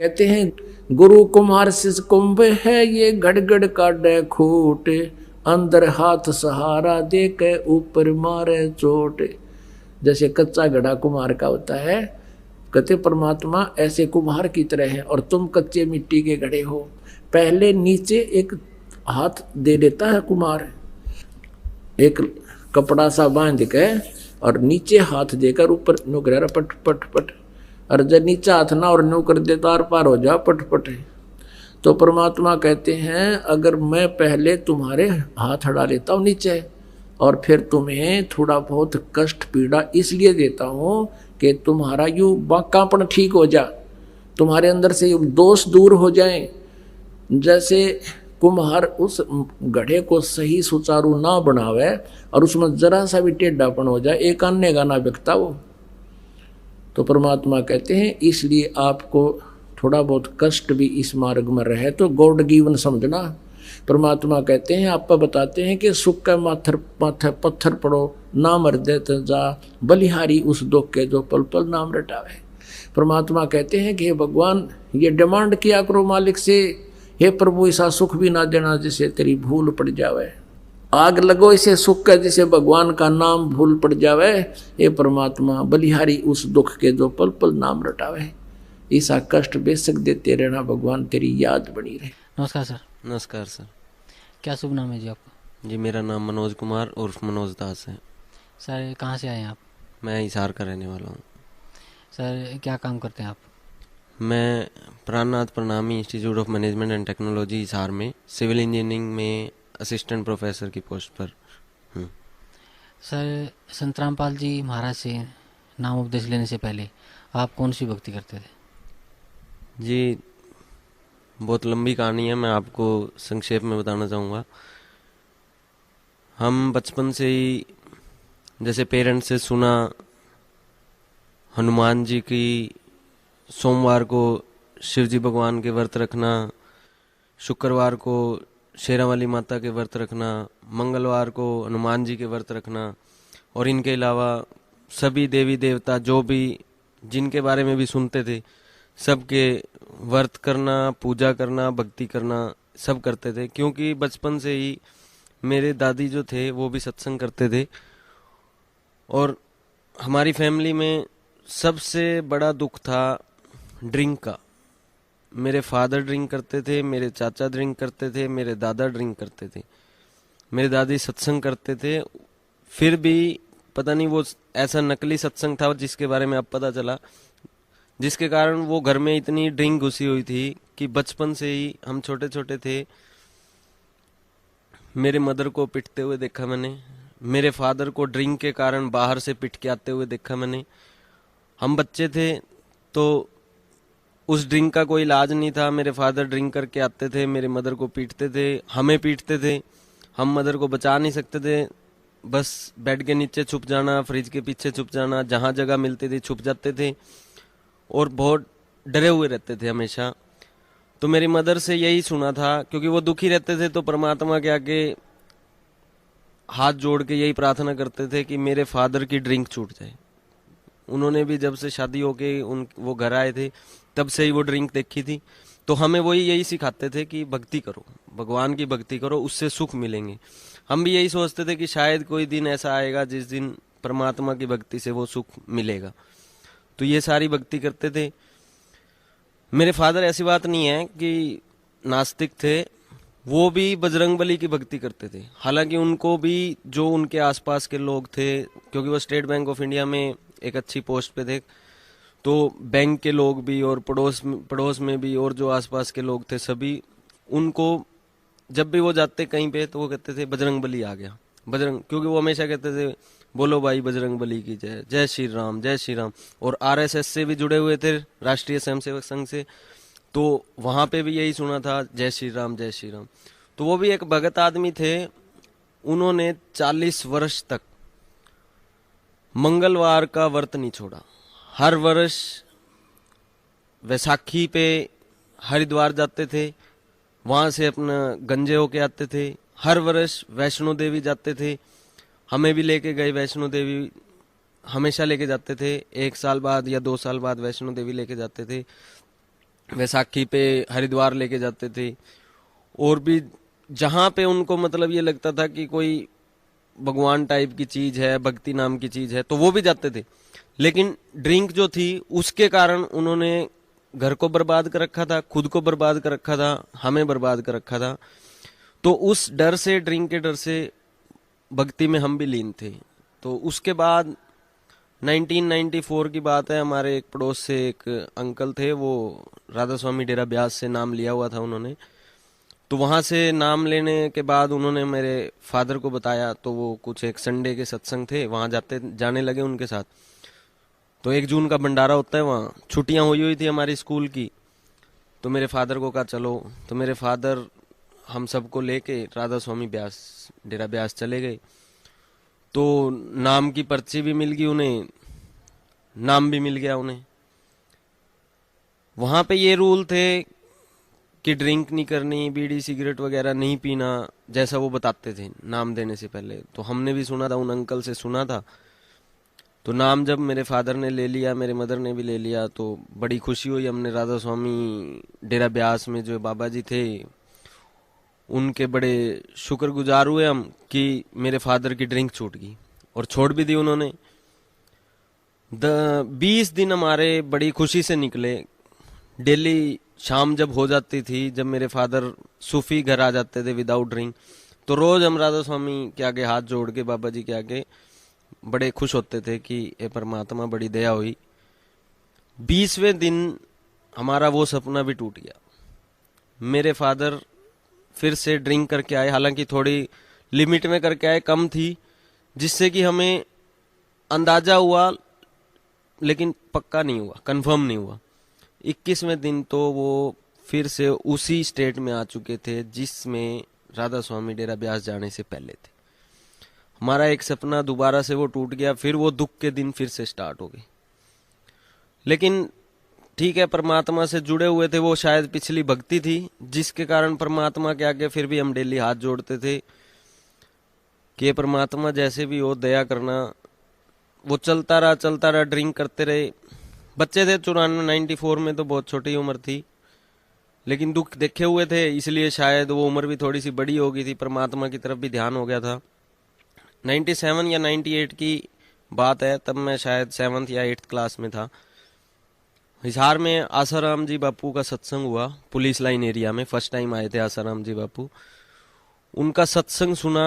कहते हैं गुरु कुम्हार शिष कुंभ है, ये गड़गड़ काटे खूट, अंदर हाथ सहारा दे के ऊपर मारे चोट। जैसे कच्चा घड़ा कुम्हार का होता है, कहते परमात्मा ऐसे कुम्हार की तरह है और तुम कच्चे मिट्टी के घड़े हो। पहले नीचे एक हाथ दे देता है कुम्हार, एक कपड़ा सा बांध के, और नीचे हाथ देकर ऊपर नुकरा पट पट पट, और जब नीचे हाथ ना और नु कर दे तार पार हो जा पट पट। तो परमात्मा कहते हैं अगर मैं पहले तुम्हारे हाथ हटा लेता हूँ नीचे और फिर तुम्हें थोड़ा बहुत कष्ट पीड़ा इसलिए देता हूँ कि तुम्हारा यू बाकापन ठीक हो जा, तुम्हारे अंदर से दोष दूर हो जाए। जैसे कुम्हार उस घड़े को सही सुचारू ना बनावे और उसमें जरा सा भी टेढ़ापन हो जाए, एक अन्य का ना बिकता वो। तो परमात्मा कहते हैं इसलिए आपको थोड़ा बहुत कष्ट भी इस मार्ग में रहे तो गॉड गिवन समझना। परमात्मा कहते हैं आप बताते हैं कि सुख का माथे माथे पत्थर पड़ो, ना मर दे तो जा, बलिहारी उस दुख के जो पल पल नाम रटावे। परमात्मा कहते हैं कि हे भगवान ये डिमांड किया करो मालिक से, हे प्रभु ऐसा सुख भी ना देना जिसे तेरी भूल पड़ जावे, आग लगो इसे सुख का जिसे भगवान का नाम भूल पड़ जावे। ये परमात्मा बलिहारी उस दुख के जो पल पल नाम रटावे, ऐसा कष्ट बेशक देते रहना भगवान तेरी याद बनी रहे। नमस्कार सर। नमस्कार सर। क्या शुभ नाम है जी आपका? जी मेरा नाम मनोज कुमार उर्फ मनोज दास है। सर कहाँ से आए हैं आप? मैं हिसार का रहने वाला हूँ। सर क्या काम करते हैं आप? मैं Prannath Pranami institute of management and technology Hisar में सिविल इंजीनियरिंग में असिस्टेंट प्रोफेसर की पोस्ट पर हूँ। सर संत रामपाल जी महाराज से नाम उपदेश लेने से पहले आप कौन सी भक्ति करते थे? जी बहुत लंबी कहानी है, मैं आपको संक्षेप में बताना चाहूँगा। हम बचपन से ही जैसे पेरेंट्स से सुना हनुमान जी की सोमवार को शिव जी भगवान के व्रत रखना, शुक्रवार को शेरा वाली माता के व्रत रखना, मंगलवार को हनुमान जी के व्रत रखना, और इनके अलावा सभी देवी देवता जो भी जिनके बारे में भी सुनते थे सबके व्रत करना, पूजा करना, भक्ति करना सब करते थे। क्योंकि बचपन से ही मेरे दादी जो थे वो भी सत्संग करते थे और हमारी फैमिली में सबसे बड़ा दुख था ड्रिंक का। मेरे फादर ड्रिंक करते थे, मेरे चाचा ड्रिंक करते थे, मेरे दादा ड्रिंक करते थे, मेरे दादी सत्संग करते थे। फिर भी पता नहीं वो ऐसा नकली सत्संग था जिसके बारे में अब पता चला, जिसके कारण वो घर में इतनी ड्रिंक घुसी हुई थी कि बचपन से ही हम छोटे छोटे थे मेरे मदर को पिटते हुए देखा मैंने, मेरे फादर को ड्रिंक के कारण बाहर से पिट के आते हुए देखा मैंने। हम बच्चे थे तो उस ड्रिंक का कोई इलाज नहीं था, मेरे फादर ड्रिंक करके आते थे, मेरे मदर को पीटते थे, हमें पीटते थे, हम मदर को बचा नहीं सकते थे, बस बेड के नीचे छुप जाना, फ्रिज के पीछे छुप जाना, जहाँ जगह मिलती थी छुप जाते थे और बहुत डरे हुए रहते थे हमेशा। तो मेरी मदर से यही सुना था, क्योंकि वो दुखी रहते थे तो परमात्मा के आगे हाथ जोड़ के यही प्रार्थना करते थे कि मेरे फादर की ड्रिंक छूट जाए। उन्होंने भी जब से शादी होके वो घर आए थे तब से ही वो ड्रिंक देखी थी। तो हमें वही यही सिखाते थे कि भक्ति करो, भगवान की भक्ति करो, उससे सुख मिलेंगे। हम भी यही सोचते थे कि शायद कोई दिन ऐसा आएगा जिस दिन परमात्मा की भक्ति से वो सुख मिलेगा। तो ये सारी भक्ति करते थे। मेरे फादर ऐसी बात नहीं है कि नास्तिक थे, वो भी बजरंगबली की भक्ति करते थे। हालांकि उनको भी जो उनके आसपास के लोग थे, क्योंकि वो स्टेट बैंक ऑफ इंडिया में एक अच्छी पोस्ट पे थे, तो बैंक के लोग भी और पड़ोस में भी और जो आसपास के लोग थे सभी उनको जब भी वो जाते कहीं पे तो वो कहते थे बजरंगबली आ गया, बजरंग, क्योंकि वो हमेशा कहते थे बोलो भाई बजरंगबली की जय, जय श्री राम, जय श्री राम। और आरएसएस से भी जुड़े हुए थे, राष्ट्रीय स्वयंसेवक संघ से, तो वहां पे भी यही सुना था जय श्री राम, जय श्री राम। तो वो भी एक भगत आदमी थे। उन्होंने 40 वर्ष तक मंगलवार का व्रत नहीं छोड़ा। हर वर्ष वैसाखी पे हरिद्वार जाते थे, वहां से अपना गंजे होके आते थे। हर वर्ष वैष्णो देवी जाते थे, हमें भी लेके गए वैष्णो देवी, हमेशा लेके जाते थे। 1 साल बाद या 2 साल बाद वैष्णो देवी लेके जाते थे। वैसाखी पे हरिद्वार लेके जाते थे, और भी जहां पे उनको मतलब ये लगता था कि कोई भगवान टाइप की चीज है, भक्ति नाम की चीज है, तो वो भी जाते थे। लेकिन ड्रिंक जो थी उसके कारण उन्होंने घर को बर्बाद कर रखा था, खुद को बर्बाद कर रखा था, हमें बर्बाद कर रखा था। तो उस डर से, ड्रिंक के डर से भक्ति में हम भी लीन थे। तो उसके बाद 1994 की बात है, हमारे एक पड़ोस से एक अंकल थे, वो राधा स्वामी डेरा ब्यास से नाम लिया हुआ था उन्होंने। तो वहां से नाम लेने के बाद उन्होंने मेरे फादर को बताया, तो वो कुछ एक संडे के सत्संग थे, वहां जाने लगे उनके साथ। तो 1 जून का भंडारा होता है वहाँ, छुट्टियां हुई थी हमारी स्कूल की। तो मेरे फादर को कहा चलो, तो मेरे फादर हम सबको लेके राधा स्वामी ब्यास डेरा ब्यास चले गए। तो नाम की पर्ची भी मिल गई उन्हें, नाम भी मिल गया उन्हें। वहां पे ये रूल थे कि ड्रिंक नहीं करनी, बीड़ी सिगरेट वगैरह नहीं पीना, जैसा वो बताते थे नाम देने से पहले। तो हमने भी सुना था, उन अंकल से सुना था। तो नाम जब मेरे फादर ने ले लिया, मेरे मदर ने भी ले लिया, तो बड़ी खुशी हुई। हमने राधा स्वामी डेरा ब्यास में जो बाबा जी थे उनके बड़े शुक्रगुजार हुए हम कि मेरे फादर की ड्रिंक छूट गई, और छोड़ भी दी उन्होंने। 20 दिन हमारे बड़ी खुशी से निकले। डेली शाम जब हो जाती थी, जब मेरे फादर सूफी घर आ जाते थे विदाउट ड्रिंक, तो रोज हम राधा स्वामी के आगे हाथ जोड़ के, बाबा जी के आगे बड़े खुश होते थे कि ये परमात्मा बड़ी दया हुई। 20वें दिन हमारा वो सपना भी टूट गया। मेरे फादर फिर से ड्रिंक करके आए, हालांकि थोड़ी लिमिट में करके आए, कम थी, जिससे कि हमें अंदाजा हुआ लेकिन पक्का नहीं हुआ, कंफर्म नहीं हुआ। 21वें दिन तो वो फिर से उसी स्टेट में आ चुके थे जिसमें राधा स्वामी डेरा ब्यास जाने से पहले थे। हमारा एक सपना दोबारा से वो टूट गया, फिर वो दुख के दिन फिर से स्टार्ट हो गए। लेकिन ठीक है, परमात्मा से जुड़े हुए थे, वो शायद पिछली भक्ति थी जिसके कारण परमात्मा के आगे फिर भी हम डेली हाथ जोड़ते थे कि परमात्मा जैसे भी हो दया करना। वो चलता रहा, ड्रिंक करते रहे। बच्चे थे 94 में, तो बहुत छोटी उम्र थी, लेकिन दुख देखे हुए थे, इसलिए शायद वो उम्र भी थोड़ी सी बड़ी हो गई थी, परमात्मा की तरफ भी ध्यान हो गया था। 97 या 98 की बात है, तब मैं शायद 7th या 8th क्लास में था। हिसार में आसाराम जी बापू का सत्संग हुआ, पुलिस लाइन एरिया में। फर्स्ट टाइम आए थे आसाराम जी बापू। उनका सत्संग सुना,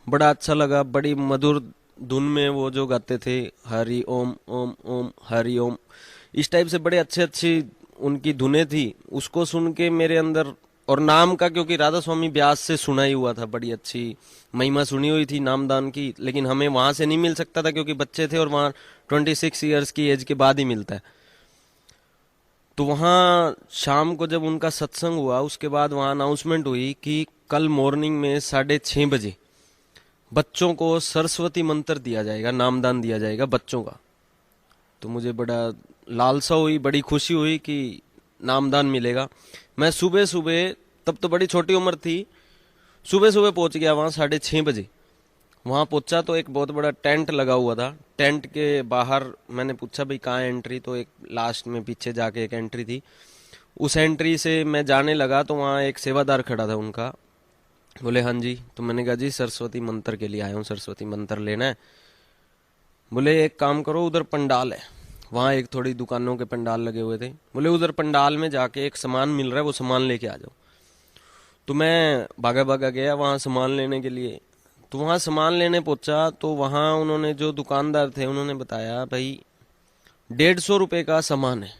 बड़ा अच्छा लगा। बड़ी मधुर धुन में वो जो गाते थे, हरि ओम ओम ओम हरि ओम, इस टाइप से बड़े अच्छी उनकी धुनें थी। उसको सुन के मेरे अंदर, और नाम का, क्योंकि राधा स्वामी ब्यास से सुना ही हुआ था, बड़ी अच्छी महिमा सुनी हुई थी नामदान की, लेकिन हमें वहां से नहीं मिल सकता था क्योंकि बच्चे थे, और वहां 26 ईयर्स की एज के बाद ही मिलता है। तो वहां शाम को जब उनका सत्संग हुआ, उसके बाद वहां अनाउंसमेंट हुई कि कल मॉर्निंग में 6:30 बजे बच्चों को सरस्वती मंत्र दिया जाएगा, नामदान दिया जाएगा बच्चों का। तो मुझे बड़ा लालसा हुई, बड़ी खुशी हुई कि नामदान मिलेगा। मैं सुबह सुबह, तब तो बड़ी छोटी उम्र थी, सुबह सुबह पहुंच गया वहां 6:30 बजे। वहां पहुंचा तो एक बहुत बड़ा टेंट लगा हुआ था। टेंट के बाहर मैंने पूछा भाई कहाँ है एंट्री, तो एक लास्ट में पीछे जाके एक एंट्री थी। उस एंट्री से मैं जाने लगा तो वहाँ एक सेवादार खड़ा था उनका। बोले हाँ जी। तो मैंने कहा जी सरस्वती मंत्र के लिए आया हूँ, सरस्वती मंत्र लेना है। बोले एक काम करो, उधर पंडाल है, वहाँ एक थोड़ी दुकानों के पंडाल लगे हुए थे। बोले उधर पंडाल में जाके एक सामान मिल रहा है, वो सामान लेके आ जाओ। तो मैं भागा भागा गया वहाँ सामान लेने के लिए। तो वहाँ सामान लेने पहुंचा तो वहाँ उन्होंने, जो दुकानदार थे, उन्होंने बताया भाई 150 रुपए का सामान है।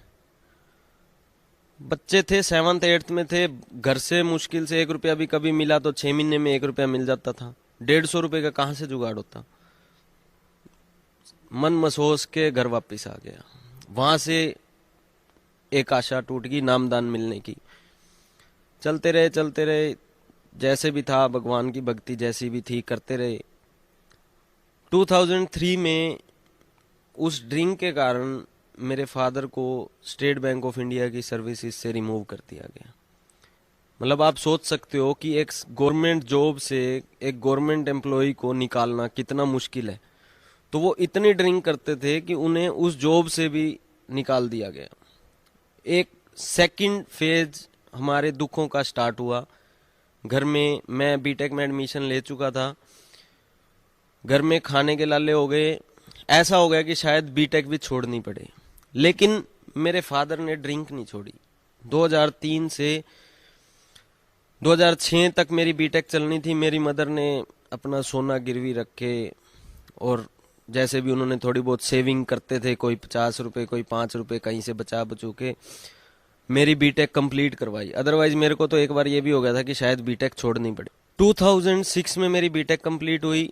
बच्चे थे, 7th 8th में थे, घर से मुश्किल से 1 रुपया भी कभी मिला तो 6 महीने में 1 रुपया मिल जाता था। 150 रुपए का कहाँ से जुगाड़ होता। मन मसोस के घर वापस आ गया। वहां से एक आशा टूट गई नामदान मिलने की। चलते रहे, जैसे भी था, भगवान की भक्ति जैसी भी थी करते रहे। 2003 में उस ड्रिंक के कारण मेरे फादर को स्टेट बैंक ऑफ इंडिया की सर्विसेज से रिमूव कर दिया गया। मतलब आप सोच सकते हो कि एक गवर्नमेंट जॉब से एक गवर्नमेंट एम्प्लॉय को निकालना कितना मुश्किल है। तो वो इतनी ड्रिंक करते थे कि उन्हें उस जॉब से भी निकाल दिया गया। एक सेकंड फेज हमारे दुखों का स्टार्ट हुआ। घर में मैं बीटेक में एडमिशन ले चुका था, घर में खाने के लाले हो गए, ऐसा हो गया कि शायद बीटेक भी छोड़नी पड़े। लेकिन मेरे फादर ने ड्रिंक नहीं छोड़ी। 2003 से 2006 तक मेरी बीटेक चलनी थी। मेरी मदर ने अपना सोना गिरवी रख के और जैसे भी उन्होंने थोड़ी बहुत सेविंग करते थे, कोई 50 रुपए कोई 5 रुपए कहीं से बचा बचू के मेरी बीटेक कंप्लीट करवाई। अदरवाइज मेरे को तो एक बार ये भी हो गया था कि शायद बीटेक छोड़नी पड़े। 2006 में मेरी बीटेक कंप्लीट हुई।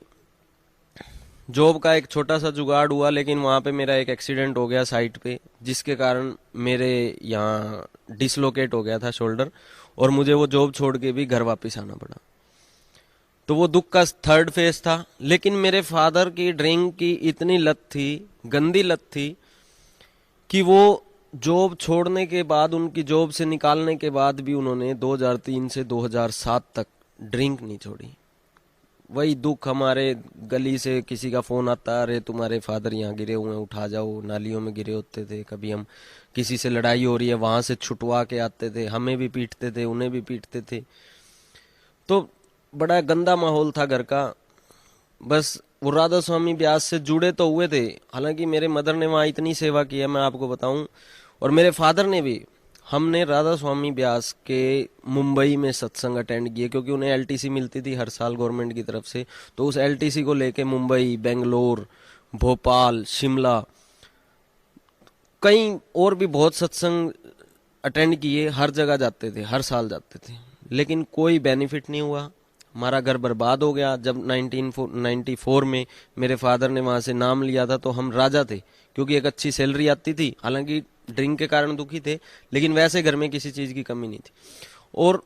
जॉब का एक छोटा सा जुगाड़ हुआ, लेकिन वहां पे मेरा एक एक्सीडेंट हो गया साइट पे, जिसके कारण मेरे यहाँ डिसलोकेट हो गया था शोल्डर, और मुझे वो जॉब छोड़ के भी घर वापस आना पड़ा। तो वो दुख का थर्ड फेज था। लेकिन मेरे फादर की ड्रिंक की इतनी लत थी, गंदी लत थी, कि वो जॉब छोड़ने के बाद, उनकी जॉब से निकालने के बाद भी उन्होंने 2003 से 2007 तक ड्रिंक नहीं छोड़ी। वही दुख, हमारे गली से किसी का फोन आता, अरे तुम्हारे फादर यहाँ गिरे हुए हैं, उठा जाओ, नालियों में गिरे होते थे। कभी हम किसी से लड़ाई हो रही है, वहां से छुटवा के आते थे, हमें भी पीटते थे, उन्हें भी पीटते थे। तो बड़ा गंदा माहौल था घर का। बस वो राधा स्वामी ब्यास से जुड़े तो हुए थे, हालांकि मेरे मदर ने वहाँ इतनी सेवा की है मैं आपको बताऊं, और मेरे फादर ने भी। हमने राधा स्वामी ब्यास के मुंबई में सत्संग अटेंड किए, क्योंकि उन्हें एलटीसी मिलती थी हर साल गवर्नमेंट की तरफ से। तो उस एलटीसी को लेके मुंबई, बेंगलोर, भोपाल, शिमला, कई और भी बहुत सत्संग अटेंड किए। हर जगह जाते थे, हर साल जाते थे, लेकिन कोई बेनिफिट नहीं हुआ। हमारा घर बर्बाद हो गया। जब 1994 में मेरे फादर ने वहां से नाम लिया था, तो हम राजा थे, क्योंकि एक अच्छी सैलरी आती थी। हालांकि ड्रिंक के कारण दुखी थे, लेकिन वैसे घर में किसी चीज की कमी नहीं थी। और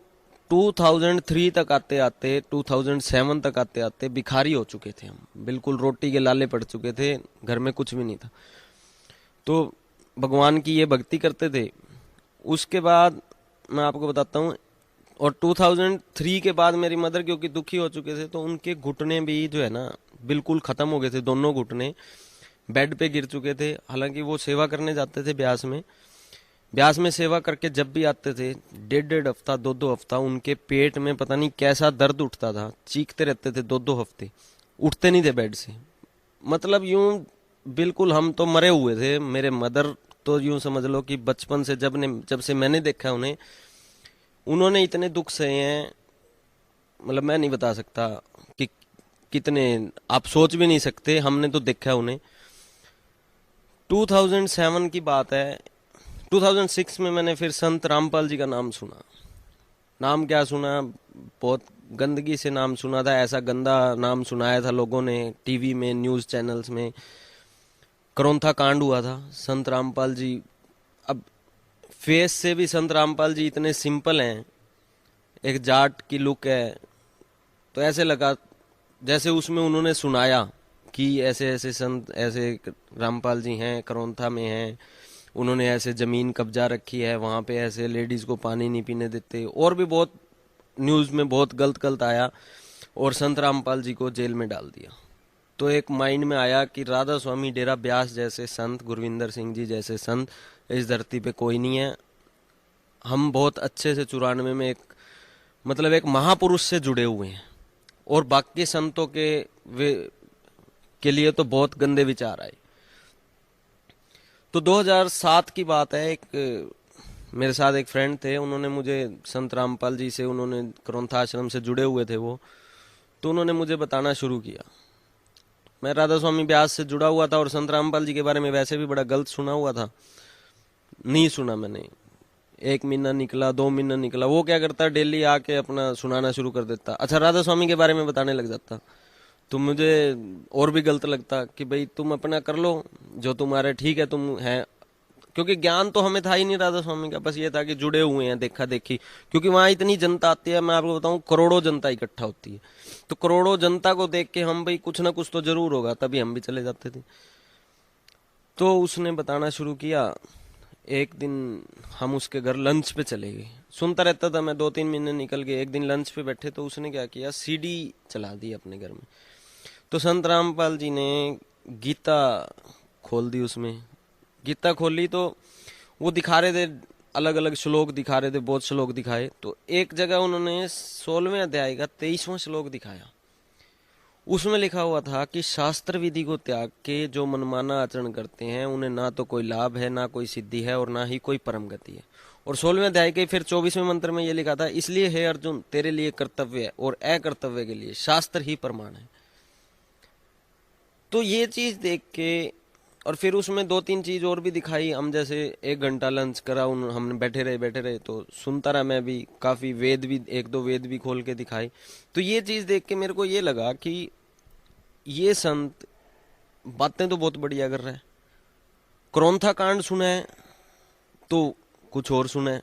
2003 तक आते आते, 2007 तक आते आते भिखारी हो चुके थे हम, बिल्कुल रोटी के लाले पड़ चुके थे, घर में कुछ भी नहीं था। तो भगवान की ये भक्ति करते थे। उसके बाद मैं आपको बताता हूँ, और 2003 के बाद मेरी मदर क्योंकि दुखी हो चुके थे, तो उनके घुटने भी जो है ना बिल्कुल खत्म हो गए थे। दोनों घुटने बेड पे गिर चुके थे। हालांकि वो सेवा करने जाते थे ब्यास में। ब्यास में सेवा करके जब भी आते थे, 1.5 हफ्ता 2 हफ्ता उनके पेट में पता नहीं कैसा दर्द उठता था। चीखते रहते थे 2 हफ्ते, उठते नहीं थे बेड से। मतलब यूं बिल्कुल हम तो मरे हुए थे। मेरे मदर तो यूं समझ लो कि बचपन से जब से मैंने देखा उन्हें, उन्होंने इतने दुख सहे हैं, मतलब मैं नहीं बता सकता कि कितने, आप सोच भी नहीं सकते। हमने तो देखा उन्हें। 2007 की बात है। 2006 में मैंने फिर संत रामपाल जी का नाम सुना। नाम क्या सुना, बहुत गंदगी से नाम सुना था। ऐसा गंदा नाम सुनाया था लोगों ने टीवी में, न्यूज चैनल्स में। करोंथा कांड हुआ था। संत रामपाल जी, अब फेस से भी संत रामपाल जी इतने सिंपल हैं, एक जाट की लुक है, तो ऐसे लगा जैसे उसमें उन्होंने सुनाया कि ऐसे ऐसे संत, ऐसे रामपाल जी हैं, करोंथा में हैं, उन्होंने ऐसे जमीन कब्जा रखी है, वहां पे ऐसे लेडीज को पानी नहीं पीने देते, और भी बहुत न्यूज में बहुत गलत गलत आया, और संत रामपाल जी को जेल में डाल दिया। तो एक माइंड में आया कि राधा स्वामी डेरा ब्यास जैसे संत, गुरविंदर सिंह जी जैसे संत इस धरती पे कोई नहीं है। हम बहुत अच्छे से 94 में एक महापुरुष से जुड़े हुए हैं, और बाकी संतों के लिए तो बहुत गंदे विचार आए। तो 2007 की बात है। मेरे साथ एक फ्रेंड थे, उन्होंने मुझे संत रामपाल जी से, उन्होंने करोंथा आश्रम से जुड़े हुए थे वो, तो उन्होंने मुझे बताना शुरू किया। मैं राधा स्वामी ब्यास से जुड़ा हुआ था, और संत रामपाल जी के बारे में वैसे भी बड़ा गलत सुना हुआ था। नहीं सुना मैंने। 1 महीना निकला, 2 महीना निकला, वो क्या करता, डेली आके अपना सुनाना शुरू कर देता। अच्छा, राधा स्वामी के बारे में बताने लग जाता, तो मुझे और भी गलत लगता कि भाई तुम अपना कर लो जो तुम्हारे, ठीक है तुम है, क्योंकि ज्ञान तो हमें था ही नहीं राधा स्वामी का। बस ये था कि जुड़े हुए हैं, देखा देखी, क्योंकि वहां इतनी जनता आती है। मैं आपको बताऊं, करोड़ों जनता इकट्ठा होती है, तो करोड़ों जनता को देख के हम, भाई कुछ ना कुछ तो जरूर होगा, तभी हम भी चले जाते थे। तो उसने बताना शुरू किया। एक दिन हम उसके घर लंच पे चले गए। सुनता रहता था मैं, 2-3 महीने निकल गए। एक दिन लंच पे बैठे, तो उसने क्या किया, सीडी चला दी अपने घर में। तो संत रामपाल जी ने गीता खोल दी। उसमें गीता खोली तो वो दिखा रहे थे अलग अलग श्लोक दिखा रहे थे, बहुत श्लोक दिखाए। तो एक जगह उन्होंने 16वें अध्याय का 23वां श्लोक दिखाया। उसमें लिखा हुआ था कि शास्त्र विधि को त्याग के जो मनमाना आचरण करते हैं उन्हें ना तो कोई लाभ है, ना कोई सिद्धि है, और ना ही कोई परम गति है। और 16वें अध्याय के फिर 24वें मंत्र में ये लिखा था, इसलिए हे अर्जुन तेरे लिए कर्तव्य है और अकर्तव्य के लिए शास्त्र ही प्रमाण है। तो ये चीज देख के, और फिर उसमें 2-3 चीज और भी दिखाई। हम जैसे 1 घंटा लंच करा, हमने बैठे रहे तो सुनता रहा मैं भी, काफी वेद भी, 1-2 वेद भी खोल के दिखाई। तो ये चीज देख के मेरे को ये लगा कि ये संत बातें तो बहुत बढ़िया कर रहे हैं, क्रोंथा कांड सुना है तो कुछ और सुना है।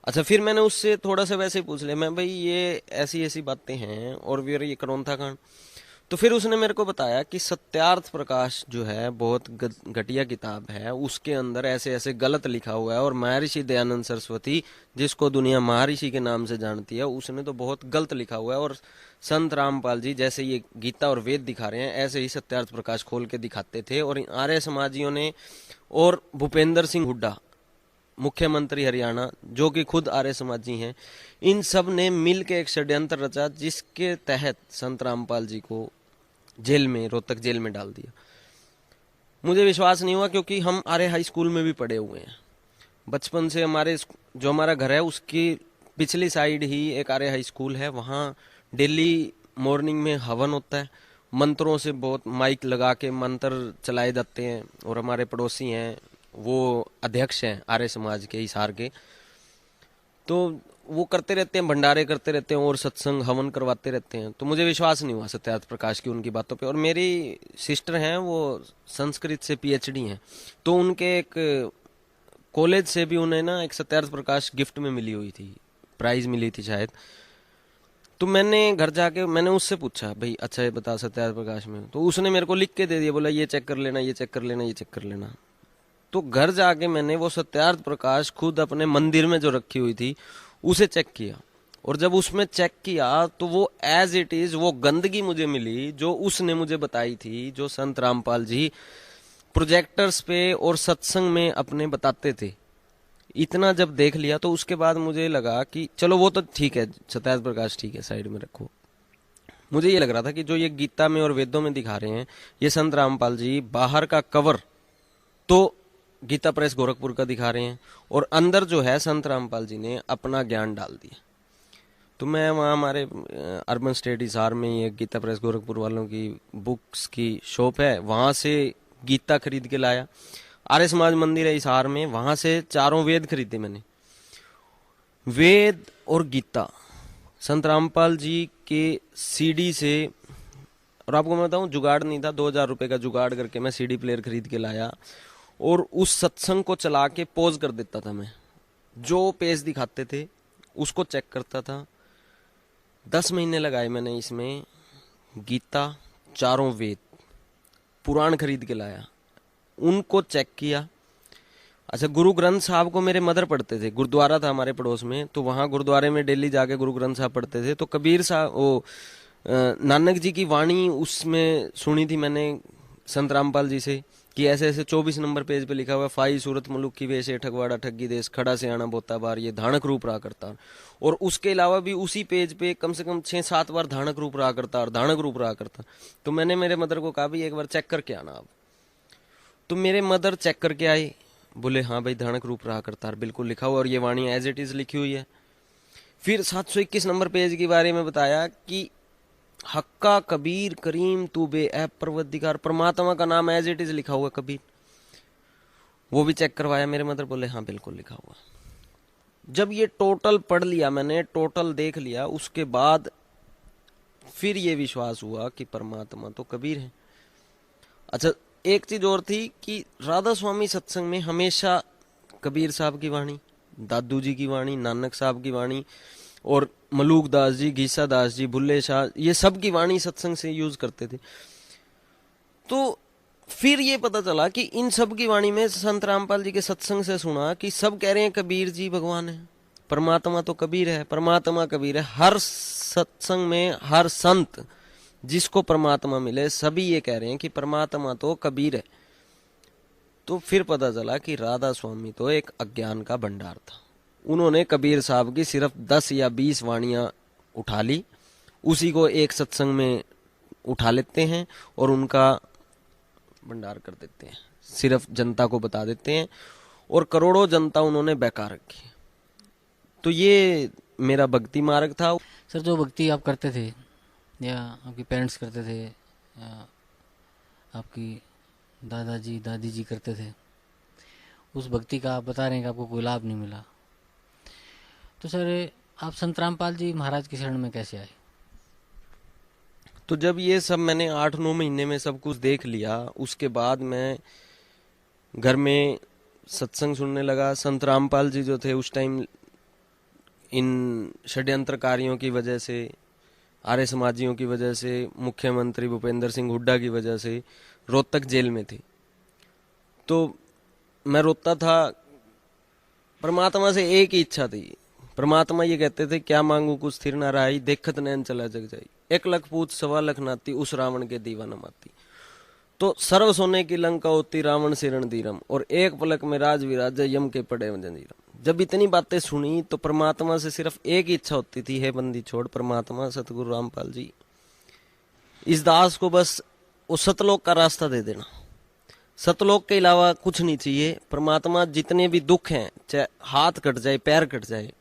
अच्छा, फिर मैंने उससे थोड़ा सा वैसे ही पूछ लिया, मैं भाई ये ऐसी ऐसी बातें हैं और फिर ये क्रोंथा कांड। तो फिर उसने मेरे को बताया कि सत्यार्थ प्रकाश जो है बहुत घटिया किताब है, उसके अंदर ऐसे ऐसे गलत लिखा हुआ है, और महर्षि दयानंद सरस्वती जिसको दुनिया महर्षि के नाम से जानती है, उसने तो बहुत गलत लिखा हुआ है। और संत रामपाल जी जैसे ये गीता और वेद दिखा रहे हैं, ऐसे ही सत्यार्थ प्रकाश खोल के दिखाते थे। और आर्य समाजियों ने और भूपेंद्र सिंह हुड्डा मुख्यमंत्री हरियाणा, जो कि खुद आर्य समाजी हैं, इन सब ने मिल के एक षड्यंत्र रचा जिसके तहत संत रामपाल जी को जेल में, रोहतक जेल में डाल दिया। मुझे विश्वास नहीं हुआ, क्योंकि हम आर्य हाई स्कूल में भी पढ़े हुए हैं। बचपन से जो हमारा घर है उसकी पिछली साइड ही एक आर्य हाई स्कूल है। वहाँ डेली मॉर्निंग में हवन होता है, मंत्रों से बहुत माइक लगा के मंत्र चलाए जाते हैं। और हमारे पड़ोसी हैं, वो अध्यक्ष हैं आर्य समाज के हिसार के, तो वो करते रहते हैं, भंडारे करते रहते हैं और सत्संग हवन करवाते रहते हैं। तो मुझे विश्वास नहीं हुआ सत्यार्थ प्रकाश की उनकी बातों पे। और मेरी सिस्टर हैं, वो संस्कृत से PhD हैं, तो उनके एक कॉलेज से भी उन्हें ना एक सत्यार्थ प्रकाश गिफ्ट में मिली हुई थी, प्राइज मिली थी शायद। तो मैंने घर जाके मैंने उससे पूछा, भाई अच्छा ये बता सत्यार्थ प्रकाश में, तो उसने मेरे को लिख के दे दिया, बोला ये चेक कर लेना, ये चेक कर लेना, ये चेक कर लेना। तो घर जाके मैंने वो सत्यार्थ प्रकाश खुद अपने मंदिर में जो रखी हुई थी उसे चेक किया। और जब उसमें चेक किया तो वो एज इट इज वो गंदगी मुझे मिली जो उसने मुझे बताई थी, जो संत रामपाल जी प्रोजेक्टर्स पे और सत्संग में अपने बताते थे। इतना जब देख लिया तो उसके बाद मुझे लगा कि चलो वो तो ठीक है, सत्यार्थ प्रकाश ठीक है, साइड में रखो। मुझे ये लग रहा था कि जो ये गीता में और वेदों में दिखा रहे हैं, ये संत रामपाल जी बाहर का कवर तो गीता प्रेस गोरखपुर का दिखा रहे हैं, और अंदर जो है संत रामपाल जी ने अपना ज्ञान डाल दिया। तो मैं वहाँ हमारे अर्बन स्टेट हिसार में ये गीता प्रेस गोरखपुर वालों की बुक्स की शॉप है, वहाँ से गीता खरीद के लाया। आर्य समाज मंदिर है हिसार में, वहाँ से 4 वेद खरीदे मैंने, वेद और गीता संत रामपाल जी के CD से। और आपको मैं बताऊँ, जुगाड़ नहीं था, 2000 रुपये का जुगाड़ करके मैं CD प्लेयर खरीद के लाया, और उस सत्संग को चला के पॉज कर देता था। मैं जो पेज दिखाते थे उसको चेक करता था। 10 महीने लगाए मैंने इसमें। गीता, 4 वेद, पुराण खरीद के लाया, उनको चेक किया। अच्छा, गुरु ग्रंथ साहब को मेरे मदर पढ़ते थे, गुरुद्वारा था हमारे पड़ोस में, तो वहाँ गुरुद्वारे में डेली जाके गुरु ग्रंथ साहब पढ़ते थे। तो कबीर साहब, वो नानक जी की वाणी उसमें सुनी थी मैंने संत रामपाल जी से, कि ऐसे ऐसे 24 नंबर पेज पे लिखा हुआ है, फाई सूरत मुलुक की वेश ठगवाड़ा ठगी देश, खड़ा से आना बोता बार, ये धानक रूप रहा करता। और उसके अलावा भी उसी पेज पे कम से कम 6-7 बार धानक रूप रहा करता और धानक रूप रहा करता। तो मैंने मेरे मदर को कहा, भाई एक बार चेक करके आना आप। तो मेरे मदर चेक करके आए, बोले हाँ भाई धानक रूप रहा करता, बिल्कुल लिखा हुआ, और ये वाणी एज इट इज लिखी हुई है। फिर 721 नंबर पेज के बारे में बताया कि हक्का कबीर करीम तू बे ऐप परवदिगार, परमात्मा का नाम एज इट इज लिखा हुआ कबीर। वो भी चेक करवाया, मेरे मदर बोले हाँ बिल्कुल लिखा हुआ। जब ये टोटल पढ़ लिया मैंने, टोटल देख लिया, उसके बाद फिर ये विश्वास हुआ कि परमात्मा तो कबीर है। अच्छा, एक चीज और थी कि राधा स्वामी सत्संग में हमेशा कबीर साहब की वाणी, दादू जी की वाणी, नानक साहब की वाणी, और मलूक दास जी, घीसा दास जी, बुल्ले शाह, ये सब की वाणी सत्संग से यूज करते थे। तो फिर ये पता चला कि इन सब की वाणी में संत रामपाल जी के सत्संग से सुना कि सब कह रहे हैं कबीर जी भगवान है, परमात्मा तो कबीर है, परमात्मा कबीर है। हर सत्संग में हर संत जिसको परमात्मा मिले, सभी ये कह रहे हैं कि परमात्मा तो कबीर है। तो फिर पता चला कि राधा स्वामी तो एक अज्ञान का भंडार था। उन्होंने कबीर साहब की सिर्फ 10 या 20 वाणियां उठा ली, उसी को एक सत्संग में उठा लेते हैं और उनका भंडार कर देते हैं, सिर्फ जनता को बता देते हैं, और करोड़ों जनता उन्होंने बेकार रखी। तो ये मेरा भक्ति मार्ग था। सर, जो भक्ति आप करते थे या आपके पेरेंट्स करते थे या आपकी दादाजी दादी जी करते थे, उस भक्ति का आप बता रहे हैं कि आपको कोई लाभ नहीं मिला, तो सर आप संत रामपाल जी महाराज के शरण में कैसे आए? तो जब ये सब मैंने 8-9 महीने में सब कुछ देख लिया, उसके बाद मैं घर में सत्संग सुनने लगा। संत रामपाल जी जो थे उस टाइम इन षड्यंत्रकारियों की वजह से, आर्य समाजियों की वजह से, मुख्यमंत्री भूपेंद्र सिंह हुड्डा की वजह से रोहतक जेल में थे। तो मैं रोता था। परमात्मा से एक ही इच्छा थी। परमात्मा ये कहते थे, क्या मांगू कुछ स्थिर न रहाई, देखत नैन चला जग जाई, 1 लाख पूत 1.25 लाख नाती, उस रावण के दीवाना माती। तो सर्व सोने की लंका होती, रावण से रणधीरम, और एक पलक में राज विराजा, यम के पड़े जंजीरम। जब इतनी बातें सुनी तो परमात्मा से सिर्फ एक ही इच्छा होती थी, हे बंदी छोड़ परमात्मा सतगुरु रामपाल जी, इस दास को बस वो सतलोक का रास्ता दे देना। सतलोक के अलावा कुछ नहीं चाहिए। परमात्मा जितने भी दुख हैं, चाहे हाथ कट जाए, पैर कट जाए।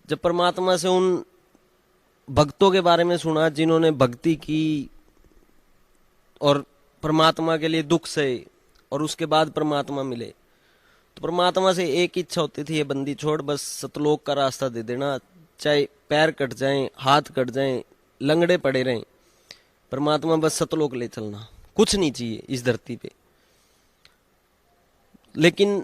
जब परमात्मा से उन भक्तों के बारे में सुना जिन्होंने भक्ति की और परमात्मा के लिए दुख सहे और उसके बाद परमात्मा मिले, तो परमात्मा से एक इच्छा होती थी, ये बंदी छोड़ बस सतलोक का रास्ता दे देना, चाहे पैर कट जाएं, हाथ कट जाएं, लंगड़े पड़े रहें, परमात्मा बस सतलोक ले चलना, कुछ नहीं चाहिए इस धरती पे। लेकिन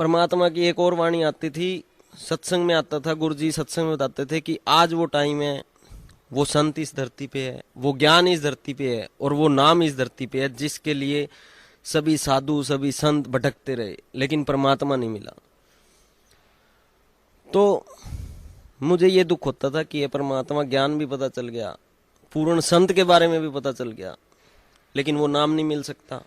परमात्मा की एक और वाणी आती थी, सत्संग में आता था, गुरुजी सत्संग में बताते थे कि आज वो टाइम है, वो संत इस धरती पे है, वो ज्ञान इस धरती पे है और वो नाम इस धरती पे है जिसके लिए सभी साधु सभी संत भटकते रहे, लेकिन परमात्मा नहीं मिला। तो मुझे ये दुख होता था कि ये परमात्मा ज्ञान भी पता चल गया, पूर्ण संत के बारे में भी पता चल गया, लेकिन वो नाम नहीं मिल सकता।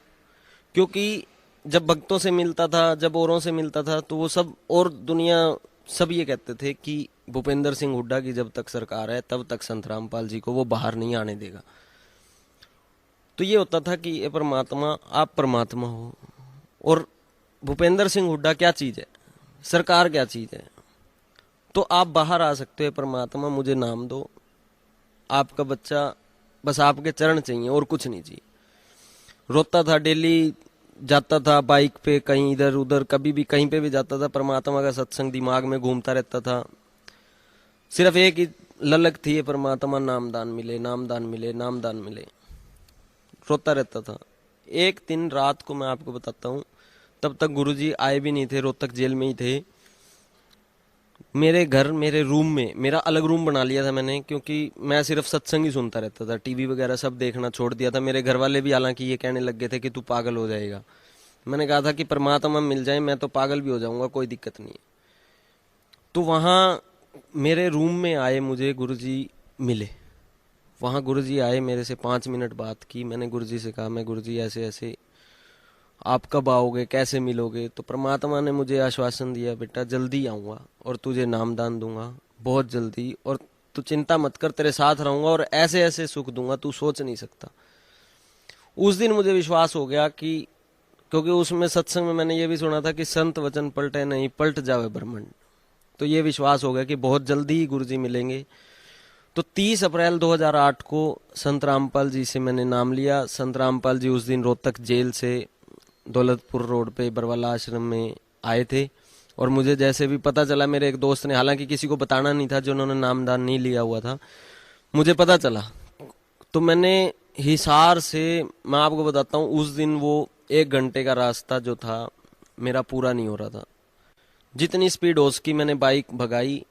क्योंकि जब भक्तों से मिलता था, जब औरों से मिलता था, तो वो सब और दुनिया सब ये कहते थे कि भूपेंद्र सिंह हुड्डा की जब तक सरकार है तब तक संत रामपाल जी को वो बाहर नहीं आने देगा। तो ये होता था कि ये परमात्मा, आप परमात्मा हो और भूपेंद्र सिंह हुड्डा क्या चीज है, सरकार क्या चीज है, तो आप बाहर आ सकते हो परमात्मा, मुझे नाम दो, आपका बच्चा बस आपके चरण चाहिए और कुछ नहीं चाहिए। रोता था, डेली जाता था बाइक पे कहीं इधर उधर, कभी भी कहीं पे भी जाता था, परमात्मा का सत्संग दिमाग में घूमता रहता था। सिर्फ एक ही ललक थी, परमात्मा नामदान मिले, नामदान मिले, नामदान मिले, रोता रहता था। एक दिन रात को मैं आपको बताता हूँ, तब तक गुरुजी आए भी नहीं थे, रोहतक जेल में ही थे। मेरे घर, मेरे रूम में, मेरा अलग रूम बना लिया था मैंने, क्योंकि मैं सिर्फ सत्संग ही सुनता रहता था, टीवी वगैरह सब देखना छोड़ दिया था। मेरे घर वाले भी हालांकि ये कहने लग गए थे कि तू पागल हो जाएगा। मैंने कहा था कि परमात्मा मिल जाए मैं तो पागल भी हो जाऊंगा, कोई दिक्कत नहीं है। तो वहाँ मेरे रूम में आए, मुझे गुरुजी मिले। वहाँ गुरुजी आए, मेरे से 5 मिनट बात की। मैंने गुरुजी से कहा, मैं गुरुजी ऐसे ऐसे, आप कब आओगे, कैसे मिलोगे? तो परमात्मा ने मुझे आश्वासन दिया, बेटा जल्दी आऊँगा और तुझे नामदान दूंगा बहुत जल्दी, और तू चिंता मत कर, तेरे साथ रहूंगा और ऐसे ऐसे सुख दूंगा तू सोच नहीं सकता। उस दिन मुझे विश्वास हो गया कि, क्योंकि उसमें सत्संग में मैंने ये भी सुना था कि संत वचन पलटे नहीं, पलट जावे ब्रह्मांड। तो ये विश्वास हो गया कि बहुत जल्दी ही गुरुजी मिलेंगे। तो 30 अप्रैल 2008 को संत रामपाल जी से मैंने नाम लिया। संत रामपाल जी उस दिन रोहतक जेल से दौलतपुर रोड पे बरवाला आश्रम में आए थे, और मुझे जैसे भी पता चला, मेरे एक दोस्त ने, हालांकि किसी को बताना नहीं था, जिन्होंने नामदान नहीं लिया हुआ था, मुझे पता चला। तो मैंने हिसार से, मैं आपको बताता हूँ, उस दिन वो 1 घंटे का रास्ता जो था मेरा पूरा नहीं हो रहा था। जितनी स्पीड हो सकी मैंने बाइक भगाई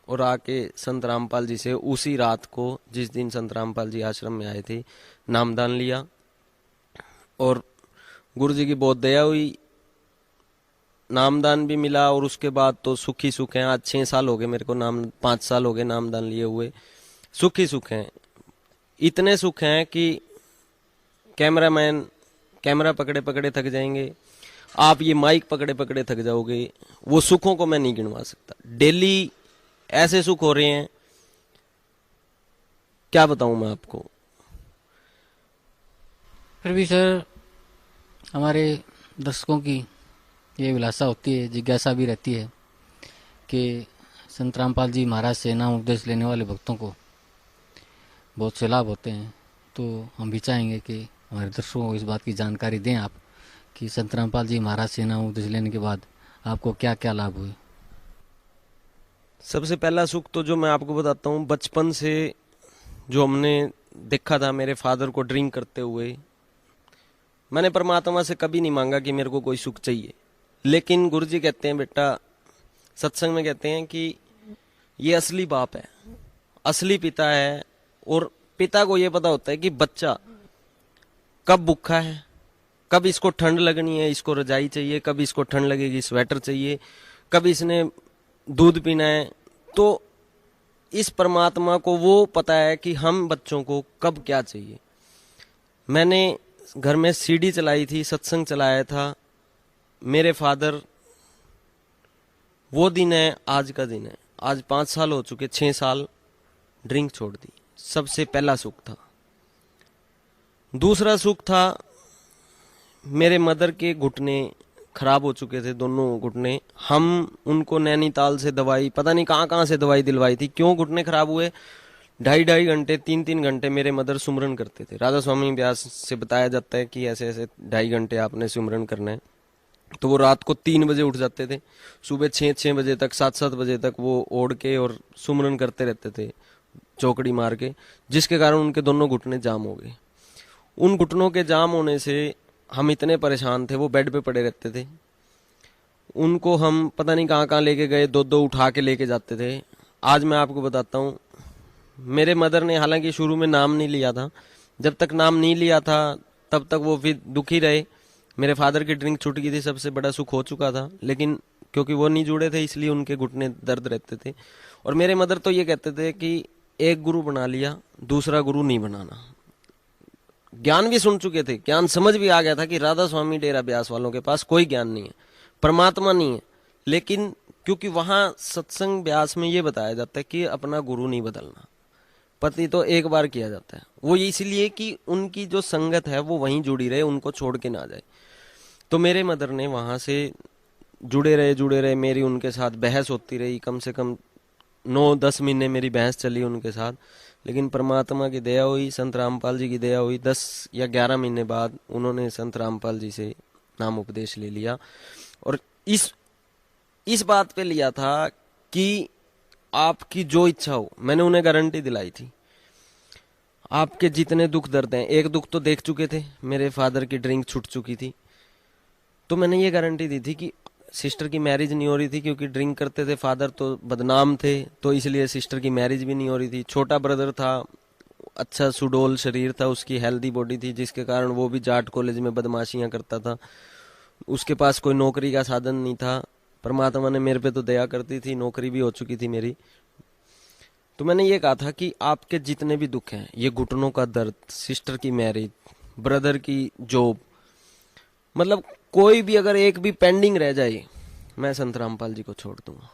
और आके संत रामपाल जी से उसी रात को, जिस दिन संत रामपाल जी आश्रम में आए थे, नामदान लिया। और गुरु जी की बहुत दया हुई, नामदान भी मिला, और उसके बाद तो सुख ही सुख हैं। आज 6 साल हो गए मेरे को, 5 साल हो गए नामदान लिए हुए, सुख ही सुख हैं। इतने सुख हैं कि कैमरामैन कैमरा पकड़े पकड़े थक जाएंगे, आप ये माइक पकड़े पकड़े थक जाओगे। वो सुखों को मैं नहीं गिनवा सकता। डेली ऐसे सुख हो रहे हैं, क्या बताऊं मैं आपको। फिर भी सर हमारे दर्शकों की ये अभिलाषा होती है, जिज्ञासा भी रहती है कि संत रामपाल जी महाराज से नाम उपदेश लेने वाले भक्तों को बहुत से लाभ होते हैं। तो हम भी चाहेंगे कि हमारे दर्शकों को इस बात की जानकारी दें आप कि संत रामपाल जी महाराज से नाम उपदेश लेने के बाद आपको क्या क्या लाभ हुए। सबसे पहला सुख तो जो मैं आपको बताता हूँ, बचपन से जो हमने देखा था मेरे फादर को ड्रिंक करते हुए, मैंने परमात्मा से कभी नहीं मांगा कि मेरे को कोई सुख चाहिए। लेकिन गुरुजी कहते हैं, बेटा सत्संग में कहते हैं कि ये असली बाप है, असली पिता है। और पिता को ये पता होता है कि बच्चा कब भूखा है, कब इसको ठंड लगनी है, इसको रजाई चाहिए, कब इसको ठंड लगेगी स्वेटर चाहिए, कब इसने दूध पीना है। तो इस परमात्मा को वो पता है कि हम बच्चों को कब क्या चाहिए। मैंने घर में सीडी चलाई थी, सत्संग चलाया था। मेरे फादर, वो दिन है, आज का दिन है, आज 5 साल हो चुके, 6 साल ड्रिंक छोड़ दी। सबसे पहला सुख था। दूसरा सुख था, मेरे मदर के घुटने खराब हो चुके थे, दोनों घुटने। हम उनको नैनीताल से दवाई, पता नहीं कहाँ कहाँ से दवाई दिलवाई थी। क्यों घुटने खराब हुए? 2.5 घंटे 3 घंटे मेरे मदर सुमरन करते थे। राधा स्वामी व्यास से बताया जाता है कि ऐसे ऐसे 2.5 घंटे आपने सुमरन करना है। तो वो रात को 3 बजे उठ जाते थे, सुबह 6 बजे तक, 7 बजे तक वो ओढ़ के और सुमरन करते रहते थे, चौकड़ी मार के, जिसके कारण उनके दोनों घुटने जाम हो गए। उन घुटनों के जाम होने से हम इतने परेशान थे, वो बेड पे पड़े रहते थे। उनको हम पता नहीं कहाँ कहाँ लेके गए, दो उठा के लेके जाते थे। आज मैं आपको बताता हूँ, मेरे मदर ने हालांकि शुरू में नाम नहीं लिया था, जब तक नाम नहीं लिया था तब तक वो फिर दुखी रहे। मेरे फादर की ड्रिंक छूट गई थी, सबसे बड़ा सुख हो चुका था। लेकिन क्योंकि वो नहीं जुड़े थे इसलिए उनके घुटने दर्द रहते थे। और मेरे मदर तो ये कहते थे कि एक गुरु बना लिया, दूसरा गुरु नहीं बनाना। ज्ञान भी सुन चुके थे, ज्ञान समझ भी आ गया था कि राधा स्वामी डेरा ब्यास वालों के पास कोई ज्ञान नहीं है, परमात्मा नहीं है। लेकिन क्योंकि वहां सत्संग ब्यास में ये बताया जाता है कि अपना गुरु नहीं बदलना, पति तो एक बार किया जाता है, वो इसलिए कि उनकी जो संगत है वो वहीं जुड़ी रहे, उनको छोड़ के ना जाए। तो मेरे मदर ने वहां से जुड़े रहे, मेरी उनके साथ बहस होती रही। कम से कम 9-10 महीने मेरी बहस चली उनके साथ। लेकिन परमात्मा की दया हुई, संत रामपाल जी की दया हुई, 10 या 11 महीने बाद उन्होंने संत रामपाल जी से नाम उपदेश ले लिया। और इस बात पे लिया था कि आपकी जो इच्छा हो, मैंने उन्हें गारंटी दिलाई थी। आपके जितने दुख दर्द हैं, एक दुख तो देख चुके थे, मेरे फादर की ड्रिंक छूट चुकी थी, तो मैंने ये गारंटी दी थी कि सिस्टर की मैरिज नहीं हो रही थी, क्योंकि ड्रिंक करते थे फादर, तो बदनाम थे, तो इसलिए सिस्टर की मैरिज भी नहीं हो रही थी। छोटा ब्रदर था, अच्छा सुडोल शरीर था, उसकी हेल्दी बॉडी थी, जिसके कारण वो भी जाट कॉलेज में बदमाशियां करता था। उसके पास कोई नौकरी का साधन नहीं था। परमात्मा ने मेरे पे तो दया करती थी, नौकरी भी हो चुकी थी मेरी। तो मैंने ये कहा था कि आपके जितने भी दुख हैं, ये घुटनों का दर्द, सिस्टर की मैरिज, ब्रदर की जॉब, मतलब कोई भी अगर एक भी पेंडिंग रह जाए, मैं संत रामपाल जी को छोड़ दूंगा।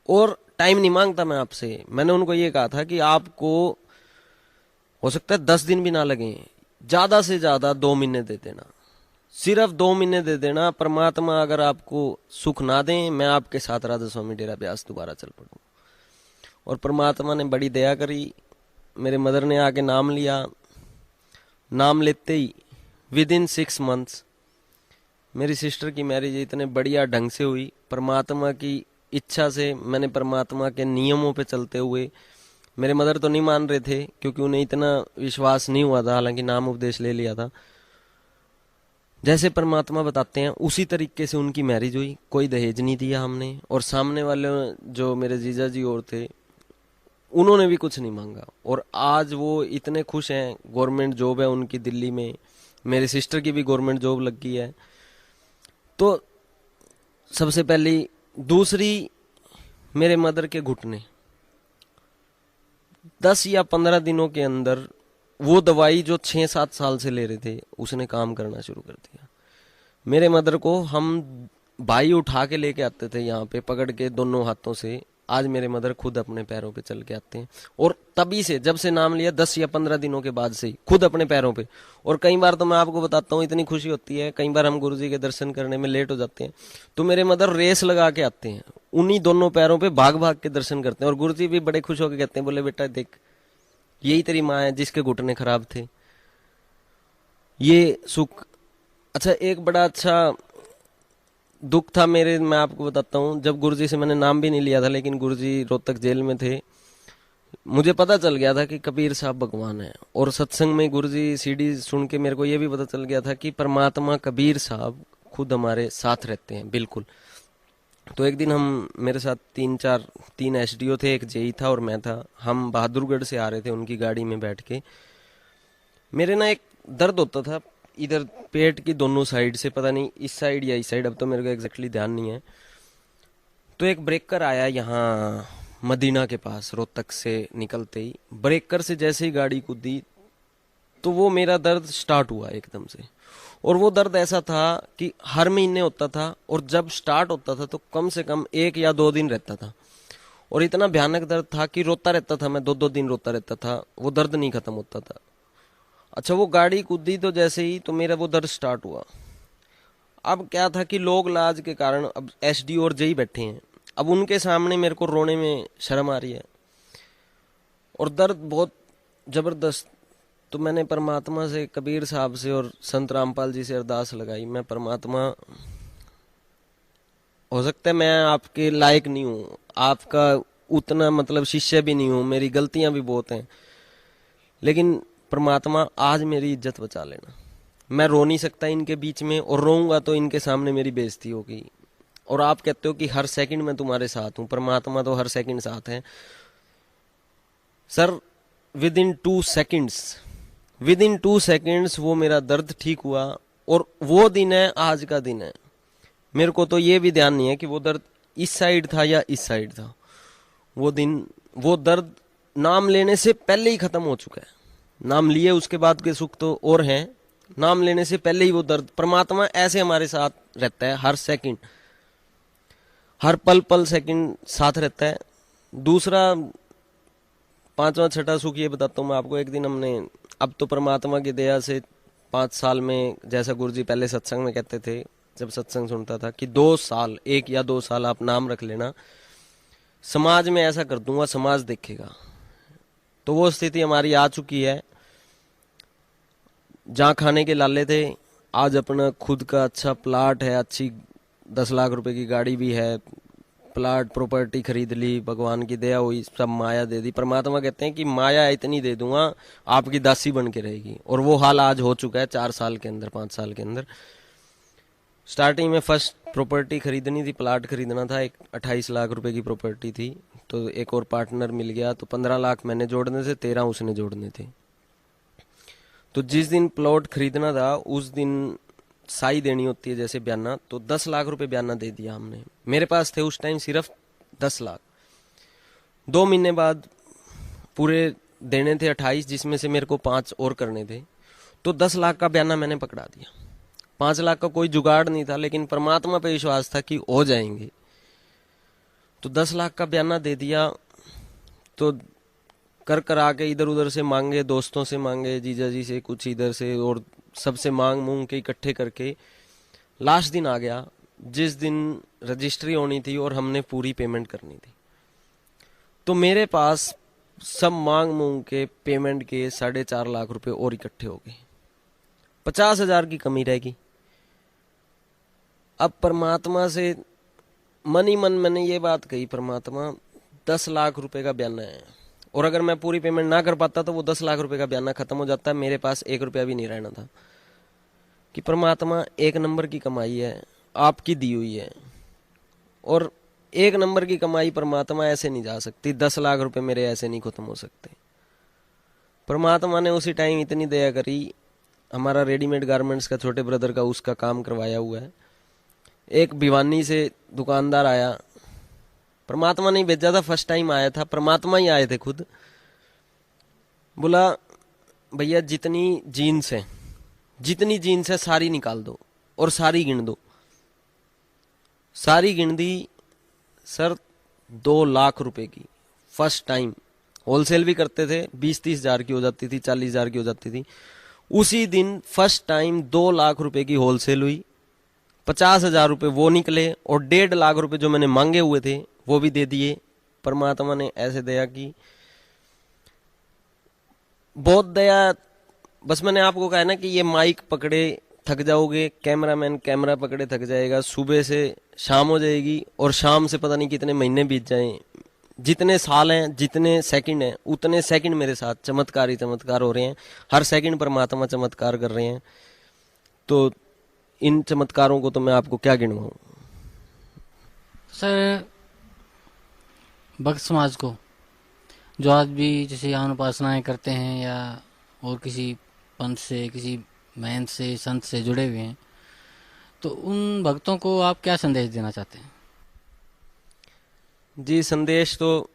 और टाइम नहीं मांगता मैं आपसे। मैंने उनको ये कहा था कि आपको हो सकता है 10 दिन भी ना लगे, ज्यादा से ज्यादा 2 महीने दे देना, सिर्फ 2 महीने दे देना। परमात्मा अगर आपको सुख ना दें, मैं आपके साथ राधा स्वामी डेरा ब्यास दोबारा चल पड़ूं। और परमात्मा ने बड़ी दया करी, मेरे मदर ने आके नाम लिया। नाम लेते ही विदिन 6 मंथ्स मेरी सिस्टर की मैरिज इतने बढ़िया ढंग से हुई। परमात्मा की इच्छा से, मैंने परमात्मा के नियमों पे चलते हुए, मेरे मदर तो नहीं मान रहे थे क्योंकि उन्हें इतना विश्वास नहीं हुआ था, हालांकि नाम उपदेश ले लिया था। जैसे परमात्मा बताते हैं उसी तरीके से उनकी मैरिज हुई। कोई दहेज नहीं दिया हमने, और सामने वाले जो मेरे जीजा जी और थे उन्होंने भी कुछ नहीं मांगा। और आज वो इतने खुश हैं, गवर्नमेंट जॉब है उनकी दिल्ली में, मेरी सिस्टर की भी गवर्नमेंट जॉब लग गई है। तो सबसे पहली, दूसरी, मेरे मदर के घुटने 10 या 15 दिनों के अंदर वो दवाई जो 6-7 साल से ले रहे थे उसने काम करना शुरू कर दिया। मेरे मदर को हम भाई उठा के लेके आते थे यहाँ पे पकड़ के दोनों हाथों से। आज मेरे मदर खुद अपने पैरों पे चल के आते हैं, और तभी से जब से नाम लिया 10 या 15 दिनों के बाद से ही खुद अपने पैरों पे। और कई बार तो मैं आपको बताता हूँ इतनी खुशी होती है, कई बार हम गुरुजी के दर्शन करने में लेट हो जाते हैं तो मेरे मदर रेस लगा के आते हैं, उन्हीं दोनों पैरों पे भाग भाग के दर्शन करते हैं। और गुरुजी भी बड़े खुश होकर कहते हैं, बोले बेटा देख यही तेरी माँ है जिसके घुटने खराब थे, ये सुख। अच्छा, एक बड़ा अच्छा दुख था मेरे, मैं आपको बताता हूँ। जब गुरुजी से मैंने नाम भी नहीं लिया था, लेकिन गुरुजी रोहतक जेल में थे, मुझे पता चल गया था कि कबीर साहब भगवान है। और सत्संग में गुरुजी सीडी सुन के मेरे को ये भी पता चल गया था कि परमात्मा कबीर साहब खुद हमारे साथ रहते हैं, बिल्कुल। तो एक दिन हम, मेरे साथ 3 एसडीओ थे, एक जेई था और मैं था। हम बहादुरगढ़ से आ रहे थे उनकी गाड़ी में बैठ के। मेरे ना एक दर्द होता था इधर पेट की दोनों साइड से, पता नहीं इस साइड या इस साइड, अब तो मेरे को एग्जैक्टली ध्यान नहीं है। तो एक ब्रेकर आया यहाँ मदीना के पास, रोहतक से निकलते ही ब्रेकर से जैसे ही गाड़ी कूदी तो वो मेरा दर्द स्टार्ट हुआ एकदम से। और वो दर्द ऐसा था कि हर महीने होता था, और जब स्टार्ट होता था तो कम से कम 1 या 2 दिन रहता था। और इतना भयानक दर्द था कि रोता रहता था मैं, 2-2 दिन रोता रहता था, वो दर्द नहीं खत्म होता था। अच्छा, वो गाड़ी कूदी तो जैसे ही तो मेरा वो दर्द स्टार्ट हुआ। अब क्या था कि लोग लाज के कारण, अब एसडी और जेई बैठे हैं, अब उनके सामने मेरे को रोने में शर्म आ रही है और दर्द बहुत जबरदस्त। तो मैंने परमात्मा से, कबीर साहब से और संत रामपाल जी से अरदास लगाई, मैं परमात्मा, हो सकता है मैं आपके लायक नहीं हूँ, आपका उतना मतलब शिष्य भी नहीं हूँ, मेरी गलतियां भी बहुत हैं, लेकिन परमात्मा आज मेरी इज्जत बचा लेना। मैं रो नहीं सकता इनके बीच में, और रोऊंगा तो इनके सामने मेरी बेइज्जती होगी। और आप कहते हो कि हर सेकंड में तुम्हारे साथ हूं, परमात्मा तो हर सेकंड साथ है सर। विद इन 2 सेकंड्स वो मेरा दर्द ठीक हुआ। और वो दिन है, आज का दिन है। मेरे को तो ये भी ध्यान नहीं है कि वो दर्द इस साइड था या इस साइड था। वो दिन, वो दर्द नाम लेने से पहले ही खत्म हो चुका है। नाम लिए उसके बाद के सुख तो और हैं, नाम लेने से पहले ही वो दर्द, परमात्मा ऐसे हमारे साथ रहता है, हर सेकंड, हर पल सेकंड साथ रहता है। दूसरा, 5वां छठा सुख ये बताता हूँ मैं आपको। एक दिन हमने, अब तो परमात्मा की दया से 5 साल में, जैसा गुरुजी पहले सत्संग में कहते थे जब सत्संग सुनता था, कि 2 साल, 1 या 2 साल आप नाम रख लेना, समाज में ऐसा कर दूंगा, समाज देखेगा। तो वो स्थिति हमारी आ चुकी है। जहाँ खाने के लाले थे, आज अपना खुद का अच्छा प्लाट है, अच्छी 10 लाख रुपए की गाड़ी भी है, प्लाट प्रॉपर्टी खरीद ली, भगवान की दया हुई, सब माया दे दी। परमात्मा कहते हैं कि माया इतनी दे दूंगा आपकी दासी बन के रहेगी। और वो हाल आज हो चुका है 4 साल के अंदर, 5 साल के अंदर। स्टार्टिंग में फर्स्ट प्रॉपर्टी खरीदनी थी, प्लाट खरीदना था, एक 28 लाख रुपए की प्रॉपर्टी थी। तो एक और पार्टनर मिल गया, तो 15 लाख मैंने जोड़ने थे, 13 उसने जोड़ने थे। तो जिस दिन प्लॉट खरीदना था उस दिन साई देनी होती है जैसे बयाना, तो 10 लाख रुपए बयाना दे दिया हमने। मेरे पास थे उस टाइम सिर्फ 10 लाख। 2 महीने बाद पूरे देने थे 28, जिसमें से मेरे को 5 और करने थे। तो 10 लाख का बयाना मैंने पकड़ा दिया। 5 लाख का कोई जुगाड़ नहीं था, लेकिन परमात्मा पे विश्वास था कि हो जाएंगे। तो 10 लाख का बयाना दे दिया। तो कर आके इधर उधर से मांगे, दोस्तों से मांगे, जीजा जी से कुछ, इधर से, और सबसे मांग मूंग के इकट्ठे करके लास्ट दिन आ गया, जिस दिन रजिस्ट्री होनी थी और हमने पूरी पेमेंट करनी थी। तो मेरे पास सब मांग मूंग के पेमेंट के 4.5 लाख रुपए और इकट्ठे हो गए। 50,000 की कमी रहेगी। अब परमात्मा से मन ही मन मैंने ये बात कही, परमात्मा 10 लाख रुपए का बयाना है, और अगर मैं पूरी पेमेंट ना कर पाता तो वो 10 लाख रुपए का बयाना खत्म हो जाता है, मेरे पास 1 रुपया भी नहीं रहना था। कि परमात्मा 1 नंबर की कमाई है, आपकी दी हुई है, और 1 नंबर की कमाई परमात्मा ऐसे नहीं जा सकती। 10 लाख रुपए मेरे ऐसे नहीं खत्म हो सकते। परमात्मा ने उसी टाइम इतनी दया करी। हमारा रेडीमेड गारमेंट्स का छोटे ब्रदर का उसका काम करवाया हुआ है। एक भिवानी से दुकानदार आया, परमात्मा ने भेजा था, फर्स्ट टाइम आया था, परमात्मा ही आए थे खुद। बोला भैया जितनी जीन्स है सारी निकाल दो और सारी गिन दो। सारी गिन दी सर, 2 लाख रुपए की। फर्स्ट टाइम होलसेल भी करते थे, 20-30 हजार की हो जाती थी, 40 हजार की हो जाती थी। उसी दिन फर्स्ट टाइम 2 लाख रुपए की होलसेल हुई। 50 हजार रुपए वो निकले और 1.5 लाख रुपए जो मैंने मांगे हुए थे वो भी दे दिए। परमात्मा ने ऐसे दया की, बहुत दया। बस मैंने आपको कहा ना कि ये माइक पकड़े थक जाओगे, कैमरामैन कैमरा पकड़े थक जाएगा, सुबह से शाम हो जाएगी और शाम से पता नहीं कितने महीने बीत जाएं। जितने साल हैं, जितने सेकंड हैं, उतने सेकंड मेरे साथ चमत्कार ही चमत्कार हो रहे हैं। हर सेकंड परमात्मा चमत्कार कर रहे हैं। तो इन चमत्कारों को तो मैं आपको क्या गिनवाऊं। सर, भक्त समाज को जो आज भी जैसे यौन उपासनाएं करते हैं या और किसी पंथ से, किसी महंत से, संत से जुड़े हुए हैं, तो उन भक्तों को आप क्या संदेश देना चाहते हैं? जी, संदेश तो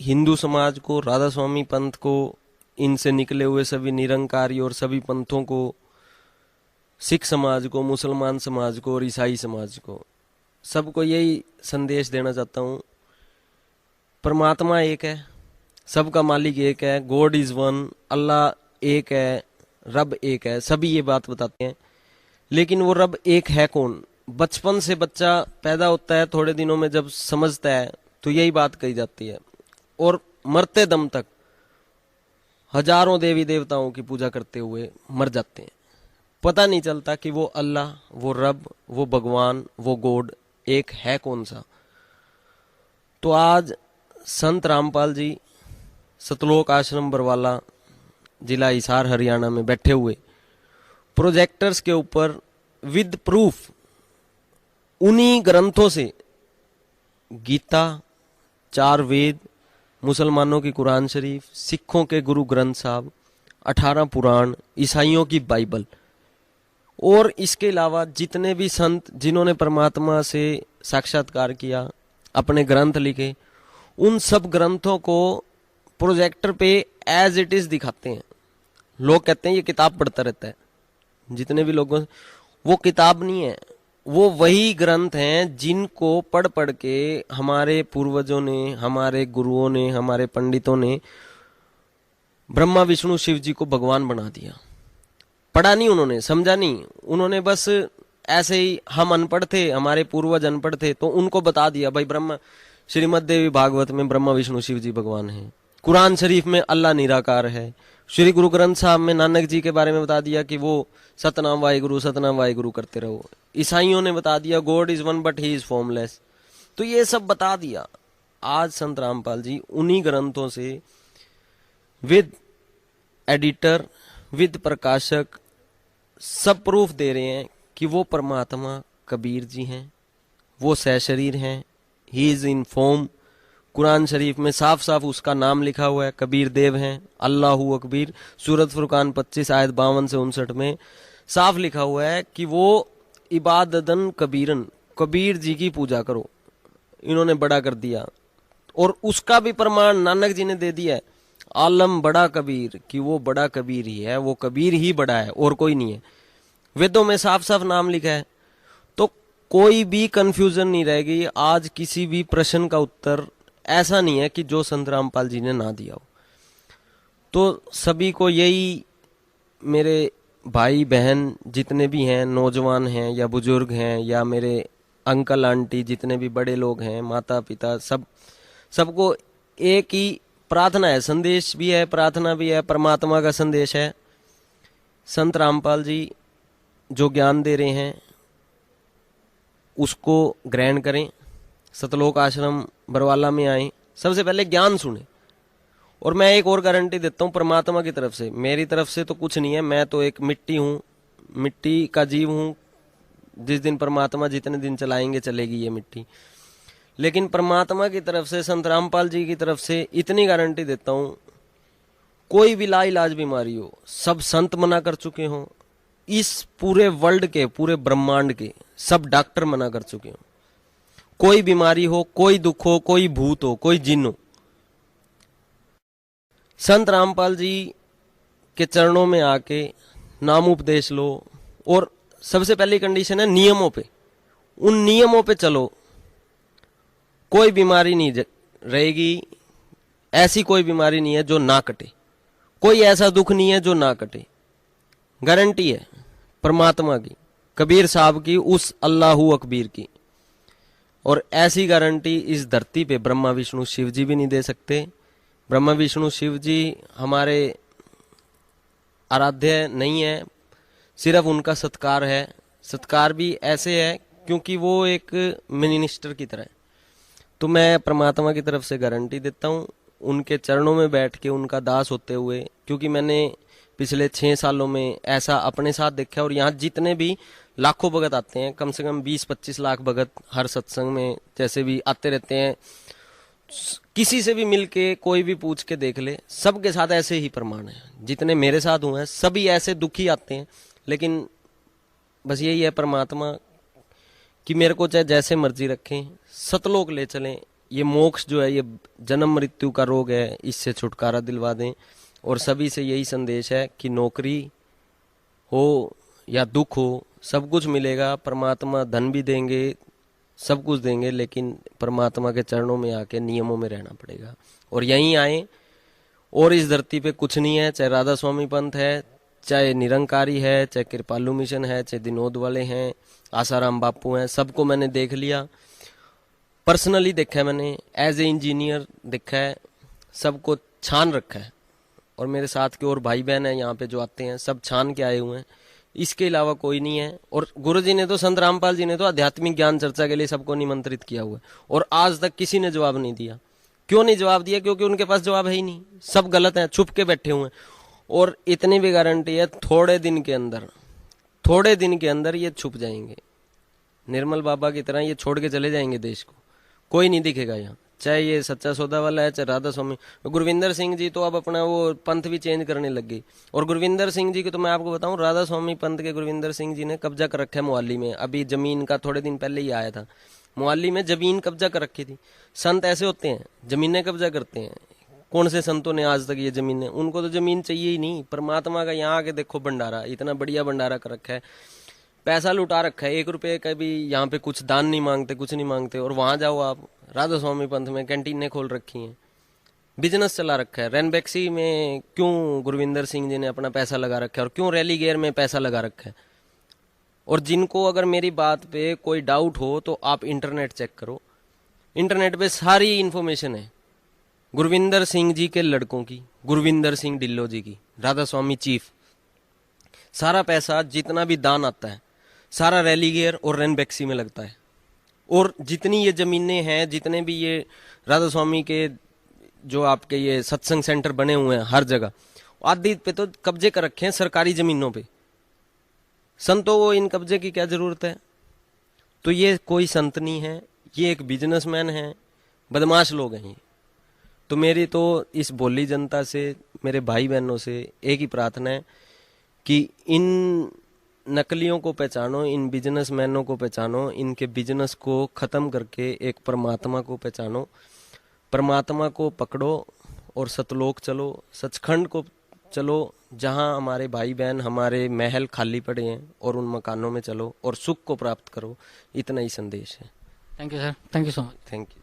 हिंदू समाज को, राधा स्वामी पंथ को, इनसे निकले हुए सभी निरंकारी और सभी पंथों को, सिख समाज को, मुसलमान समाज को और ईसाई समाज को, सबको यही संदेश देना चाहता हूँ। परमात्मा एक है, सबका मालिक एक है, गॉड इज वन, अल्लाह एक है, रब एक है, सभी ये बात बताते हैं। लेकिन वो रब एक है कौन? बचपन से बच्चा पैदा होता है, थोड़े दिनों में जब समझता है तो यही बात कही जाती है, और मरते दम तक हजारों देवी देवताओं की पूजा करते हुए मर जाते हैं। पता नहीं चलता कि वो अल्लाह, वो रब, वो भगवान, वो गॉड एक है कौन सा। तो आज संत रामपाल जी सतलोक आश्रम बरवाला, जिला हिसार, हरियाणा में बैठे हुए प्रोजेक्टर्स के ऊपर विद प्रूफ उन्हीं ग्रंथों से, गीता, 4 वेद, मुसलमानों की कुरान शरीफ, सिखों के गुरु ग्रंथ साहब, 18 पुराण, ईसाइयों की बाइबल, और इसके अलावा जितने भी संत जिन्होंने परमात्मा से साक्षात्कार किया, अपने ग्रंथ लिखे, उन सब ग्रंथों को प्रोजेक्टर पे एज इट इज दिखाते हैं। लोग कहते हैं ये किताब पढ़ता रहता है। जितने भी लोगों, वो किताब नहीं है, वो वही ग्रंथ हैं जिनको पढ़ पढ़ के हमारे पूर्वजों ने, हमारे गुरुओं ने, हमारे पंडितों ने ब्रह्मा विष्णु शिव जी को भगवान बना दिया। पढ़ा नहीं उन्होंने, समझा नहीं उन्होंने, बस ऐसे ही हम अनपढ़ थे, हमारे पूर्वज अनपढ़ थे, तो उनको बता दिया भाई ब्रह्मा, श्रीमद् देवी भागवत में ब्रह्मा विष्णु शिव जी भगवान है, कुरान शरीफ में अल्लाह निराकार है, श्री गुरु ग्रंथ साहब में नानक जी के बारे में बता दिया कि वो सतनाम वाहिगुरु करते रहो। ईसाइयों ने बता दिया God is one but he is formless. तो ये सब बता दिया। आज संत रामपाल जी उन्हीं ग्रंथों से विद एडिटर, विद प्रकाशक, सब प्रूफ दे रहे हैं कि वो परमात्मा कबीर जी हैं, वो सहशरीर हैं, he is in form. Quran Sharif में साफ साफ उसका नाम लिखा हुआ है, कबीर देव हैं, अल्लाहु अकबीर। सूरत फुरकान 25 आयत 52 से 59 में साफ लिखा हुआ है कि वो इबादतन कबीरन, कबीर जी की पूजा करो। इन्होंने बड़ा कर दिया, और उसका भी प्रमाण नानक जी ने दे दिया है, आलम बड़ा कबीर, कि वो बड़ा कबीर ही है, वो कबीर ही बड़ा है और कोई नहीं है। वेदों में साफ साफ नाम लिखा है। तो कोई भी कंफ्यूजन नहीं रहेगी। आज किसी भी प्रश्न का उत्तर ऐसा नहीं है कि जो संत रामपाल जी ने ना दिया हो। तो सभी को यही, मेरे भाई बहन जितने भी हैं, नौजवान हैं या बुजुर्ग हैं या मेरे अंकल आंटी जितने भी बड़े लोग हैं, माता पिता, सबको एक ही प्रार्थना है, संदेश भी है, प्रार्थना भी है, परमात्मा का संदेश है। संत रामपाल जी जो ज्ञान दे रहे हैं उसको ग्रहण करें। सतलोक आश्रम बरवाला में आए, सबसे पहले ज्ञान सुने। और मैं एक और गारंटी देता हूँ परमात्मा की तरफ से, मेरी तरफ से तो कुछ नहीं है, मैं तो एक मिट्टी हूँ, मिट्टी का जीव हूँ। जिस दिन परमात्मा जितने दिन चलाएंगे चलेगी ये मिट्टी। लेकिन परमात्मा की तरफ से, संत रामपाल जी की तरफ से इतनी गारंटी देता हूँ, कोई भी लाइलाज बीमारी हो, सब संत मना कर चुके हों। इस पूरे वर्ल्ड के, पूरे ब्रह्मांड के सब डॉक्टर मना कर चुके हों। कोई बीमारी हो, कोई दुख हो, कोई भूत हो, कोई जिन हो, संत रामपाल जी के चरणों में आके नाम उपदेश लो। और सबसे पहली कंडीशन है नियमों पे, उन नियमों पे चलो। कोई बीमारी नहीं रहेगी, ऐसी कोई बीमारी नहीं है जो ना कटे, कोई ऐसा दुख नहीं है जो ना कटे। गारंटी है परमात्मा की, कबीर साहब की, उस अल्लाहू अकबीर की। और ऐसी गारंटी इस धरती पे ब्रह्मा विष्णु शिव जी भी नहीं दे सकते। ब्रह्मा विष्णु शिव जी हमारे आराध्य नहीं है, सिर्फ उनका सत्कार है। सत्कार भी ऐसे है क्योंकि वो एक मिनिस्टर की तरह है। तो मैं परमात्मा की तरफ से गारंटी देता हूँ, उनके चरणों में बैठ के उनका दास होते हुए, क्योंकि मैंने पिछले 6 सालों में ऐसा अपने साथ देखा। और यहाँ जितने भी लाखों भगत आते हैं, कम से कम 20-25 लाख भगत हर सत्संग में जैसे भी आते रहते हैं, किसी से भी मिलके कोई भी पूछ के देख ले, सबके साथ ऐसे ही प्रमाण है। जितने मेरे साथ हुए हैं सभी ऐसे दुखी आते हैं। लेकिन बस यही है परमात्मा कि मेरे को चाहे जैसे मर्जी रखें, सतलोक ले चलें, ये मोक्ष जो है, ये जन्म मृत्यु का रोग है, इससे छुटकारा दिलवा दें। और सभी से यही संदेश है कि नौकरी हो या दुख हो, सब कुछ मिलेगा। परमात्मा धन भी देंगे, सब कुछ देंगे, लेकिन परमात्मा के चरणों में आके नियमों में रहना पड़ेगा। और यहीं आए। और इस धरती पे कुछ नहीं है, चाहे राधा स्वामी पंथ है, चाहे निरंकारी है, चाहे कृपालु मिशन है, चाहे विनोद वाले हैं, आसाराम बापू हैं, सबको मैंने देख लिया, पर्सनली देखा है मैंने, एज ए इंजीनियर देखा है, सबको छान रखा है। और मेरे साथ के और भाई बहन हैं यहाँ पे जो आते हैं, सब छान के आए हुए हैं। इसके अलावा कोई नहीं है। और गुरु जी ने तो, संत रामपाल जी ने तो आध्यात्मिक ज्ञान चर्चा के लिए सबको निमंत्रित किया हुआ है, और आज तक किसी ने जवाब नहीं दिया। क्यों नहीं जवाब दिया? क्योंकि उनके पास जवाब है ही नहीं, सब गलत है, छुप के बैठे हुए हैं। और इतनी भी गारंटी है, थोड़े दिन के अंदर ये छुप जाएंगे, निर्मल बाबा की तरह ये छोड़ के चले जाएंगे देश को, कोई नहीं दिखेगा यहाँ। चाहे ये सच्चा सौदा वाला है, चाहे राधा स्वामी। गुरविंदर सिंह जी तो अब अपना वो पंथ भी चेंज करने लग गई। और गुरविंदर सिंह जी की तो मैं आपको बताऊं, राधा स्वामी पंथ के गुरविंदर सिंह जी ने कब्जा कर रखा है मोहाली में। अभी जमीन का थोड़े दिन पहले ही आया था, मोहाली में जमीन कब्जा कर रखी थी। संत ऐसे होते हैं, जमीनें कब्जा करते हैं। कौन से संतों ने आज तक ये जमीनें, उनको तो जमीन चाहिए ही नहीं। परमात्मा का यहाँ आके देखो भंडारा, इतना बढ़िया भंडारा कर रखा है, पैसा लुटा रखा है। 1 रुपये का भी यहाँ पे कुछ दान नहीं मांगते, कुछ नहीं मांगते। और वहां जाओ आप, राधा स्वामी पंथ में कैंटीनें खोल रखी हैं, बिजनेस चला रखा है। रेनबैक्सी में क्यों गुरविंदर सिंह जी ने अपना पैसा लगा रखा है, और क्यों रैली गेयर में पैसा लगा रखा है। और जिनको अगर मेरी बात पे कोई डाउट हो तो आप इंटरनेट चेक करो, इंटरनेट पे सारी इंफॉर्मेशन है गुरविंदर सिंह जी के लड़कों की, गुरविंदर सिंह ढिल्लो जी की, राधा स्वामी चीफ। सारा पैसा जितना भी दान आता है सारा रैली गेयर और रेनबैक्सी में लगता है। और जितनी ये जमीनें हैं, जितने भी ये राधा स्वामी के जो आपके ये सत्संग सेंटर बने हुए हैं हर जगह, आदि पे तो कब्जे कर रखे हैं सरकारी जमीनों पे। संतों को इन कब्जे की क्या जरूरत है? तो ये कोई संत नहीं है, ये एक बिजनेसमैन है, बदमाश लोग हैं ये। तो मेरी तो इस भोली जनता से, मेरे भाई बहनों से एक ही प्रार्थना है कि इन नकलियों को पहचानो, इन बिजनेसमैनों को पहचानो, इनके बिजनेस को खत्म करके एक परमात्मा को पहचानो, परमात्मा को पकड़ो और सतलोक चलो, सचखंड को चलो, जहां हमारे भाई बहन, हमारे महल खाली पड़े हैं, और उन मकानों में चलो और सुख को प्राप्त करो। इतना ही संदेश है। Thank you sir, thank you so much. Thank you.